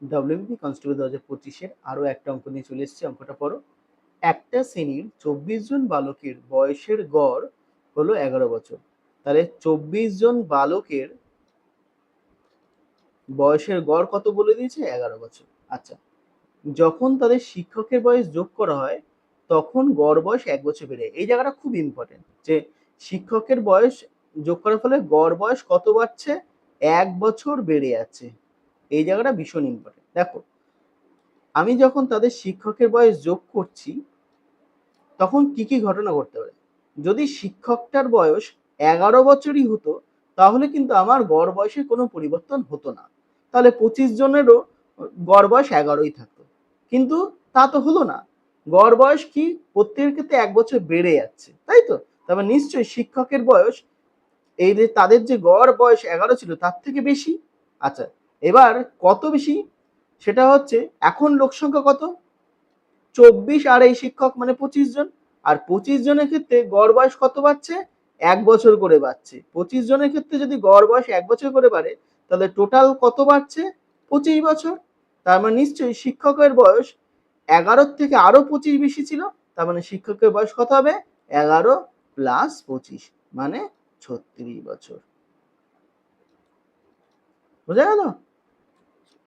WBP constable 2025-এর আরো একটা অঙ্ক নিয়ে চলে এসেছি। অঙ্কটা পড়ো। একটা শ্রেণীর 24 জন বালকের বয়সের গড় হলো 11 বছর। তাহলে 24 জন বালকের বয়সের গড় কত বলে দিয়েছে? 11 বছর। আচ্ছা, যখন তাদের শিক্ষকের বয়স যোগ করা হয় তখন গড় বয়স 1 বছর বেড়ে যায়। এই জায়গাটা খুব ইম্পর্টেন্ট, যে শিক্ষকের বয়স যোগ করার ফলে গড় বয়স কত বাড়ছে? 1 বছর বেড়ে যাচ্ছে। এই জায়গাটা ভীষণ ইম্পর্টেন্ট। দেখো, আমি যখন তাদের শিক্ষকের বয়স যোগ করছি তখন কি কি ঘটনা ঘটতে পারে? যদি শিক্ষকটার বয়স 11 বছরই হতো তাহলে কিন্তু আমার গড় বয়সে কোনো পরিবর্তন হতো না, তাহলে 25 জনেরও গড় বয়স 11ই থাকতো। কিন্তু তা তো হলো না, গড় বয়স কি প্রত্যেকের ক্ষেত্রে 1 বছর বেড়ে যাচ্ছে, তাই তো? তবে নিশ্চয়ই শিক্ষকের বয়স এই যে তাদের যে গড় বয়স 11 ছিল তার থেকে বেশি। আচ্ছা, এবার কত বেশি সেটা হচ্ছে, এখন লোক সংখ্যা কত? 24, আর এই শিক্ষক মানে 25 জন। আর 25 জনের ক্ষেত্রে গড় বয়স কত বাড়ছে? 1 বছর করে বাড়ছে। 25 জনের ক্ষেত্রে যদি গড় বয়স 1 বছর করে বাড়ে তাহলে টোটাল কত বাড়ছে? 25 বছর। তার মানে নিশ্চয়ই শিক্ষকের বয়স 11 থেকে আরো 25 বেশি ছিল। তার মানে শিক্ষকের বয়স কত হবে? 11 প্লাস 25 মানে 36 বছর। বোঝা গেল?